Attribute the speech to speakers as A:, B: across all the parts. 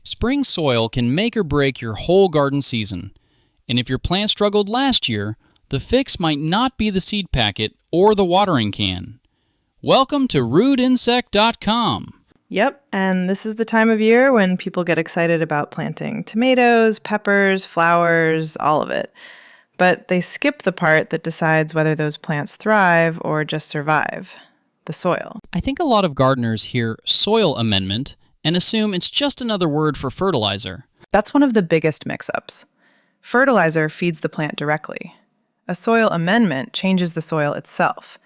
A: Spring soil can make or break your whole garden season. And if your plant struggled last year, the fix might not be the seed packet or the watering can. Welcome to rootInsect.com.
B: Yep, and this is the time of year when people get excited about planting tomatoes, peppers, flowers, all of it. But they skip the part that decides whether those plants thrive or just survive, the soil.
A: I think a lot of gardeners hear soil amendment and assume it's just another word for fertilizer.
B: That's one of the biggest mix-ups. Fertilizer feeds the plant directly. A soil amendment changes the soil itself.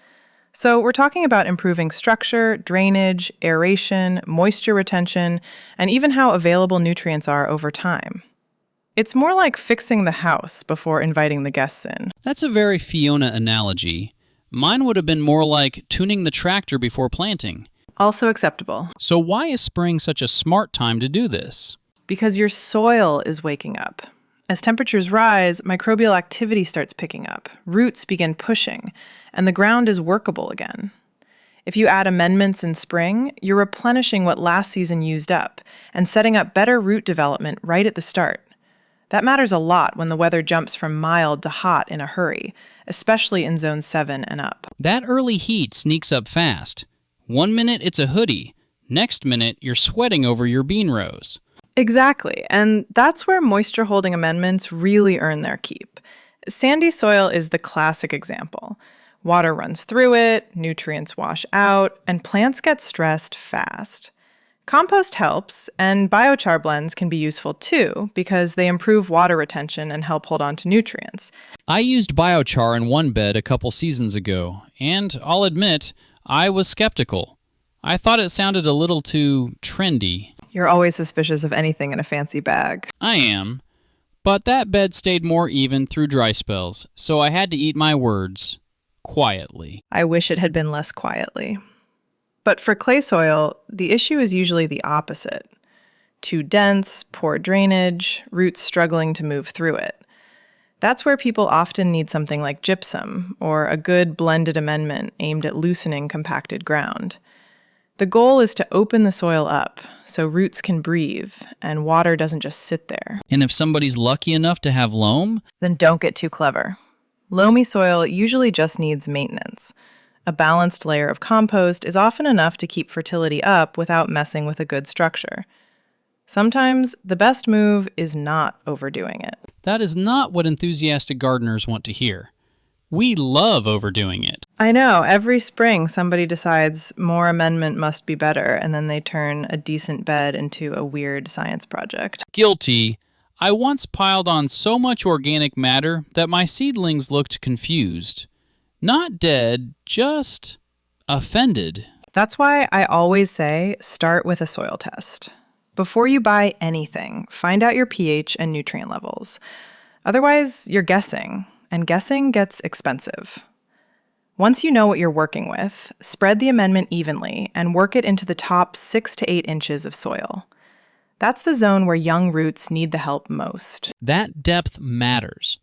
B: So we're talking about improving structure, drainage, aeration, moisture retention, and even how available nutrients are over time. It's more like fixing the house before inviting the guests in.
A: That's a very Fiona analogy. Mine would have been more like tuning the tractor before planting.
B: Also acceptable.
A: So why is spring such a smart time to do this?
B: Because your soil is waking up. As temperatures rise, microbial activity starts picking up, roots begin pushing, and the ground is workable again. If you add amendments in spring, you're replenishing what last season used up and setting up better root development right at the start. That matters a lot when the weather jumps from mild to hot in a hurry, especially in zone 7 and up.
A: That early heat sneaks up fast. 1 minute it's a hoodie, next minute you're sweating over your bean rows.
B: Exactly, and that's where moisture-holding amendments really earn their keep. Sandy soil is the classic example. Water runs through it, nutrients wash out, and plants get stressed fast. Compost helps, and biochar blends can be useful too because they improve water retention and help hold on to nutrients.
A: I used biochar in one bed a couple seasons ago, and I'll admit, I was skeptical. I thought it sounded a little too trendy.
B: You're always suspicious of anything in a fancy bag.
A: I am. But that bed stayed more even through dry spells, so I had to eat my words. Quietly.
B: I wish it had been less quietly. But for clay soil, the issue is usually the opposite. Too dense, poor drainage, roots struggling to move through it. That's where people often need something like gypsum or a good blended amendment aimed at loosening compacted ground. The goal is to open the soil up so roots can breathe and water doesn't just sit there.
A: And if somebody's lucky enough to have loam,
B: then don't get too clever. Loamy soil usually just needs maintenance. A balanced layer of compost is often enough to keep fertility up without messing with a good structure. Sometimes the best move is not overdoing it.
A: That is not what enthusiastic gardeners want to hear. We love overdoing it.
B: I know. Every spring, somebody decides more amendment must be better, and then they turn a decent bed into a weird science project.
A: Guilty. I once piled on so much organic matter that my seedlings looked confused. Not dead, just offended.
B: That's why I always say start with a soil test. Before you buy anything, find out your pH and nutrient levels. Otherwise, you're guessing. And guessing gets expensive. Once you know what you're working with, spread the amendment evenly and work it into the top 6 to 8 inches of soil. That's the zone where young roots need the help most.
A: That depth matters.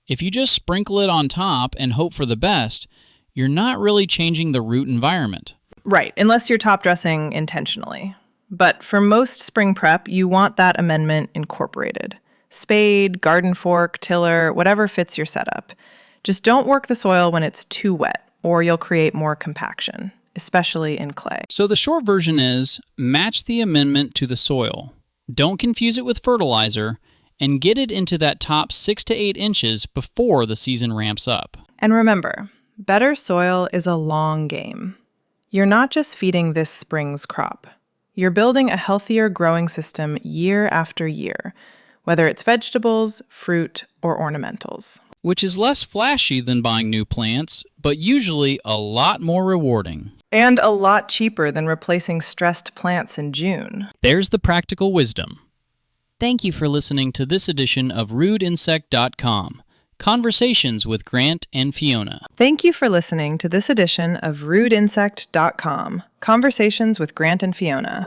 A: If you just sprinkle it on top and hope for the best, you're not really changing the root environment.
B: Right, unless you're top dressing intentionally. But for most spring prep, you want that amendment incorporated. Spade, garden fork, tiller, whatever fits your setup. Just don't work the soil when it's too wet, or you'll create more compaction, especially in clay.
A: So the short version is, match the amendment to the soil. Don't confuse it with fertilizer, and get it into that top 6 to 8 inches before the season ramps up.
B: And remember, better soil is a long game. You're not just feeding this spring's crop. You're building a healthier growing system year after year, whether it's vegetables, fruit, or ornamentals.
A: Which is less flashy than buying new plants, but usually a lot more rewarding.
B: And a lot cheaper than replacing stressed plants in June.
A: There's the practical wisdom. Thank you for listening to this edition of RootInsect.com, Conversations with Grant and Fiona.
B: Thank you for listening to this edition of RootInsect.com, Conversations with Grant and Fiona.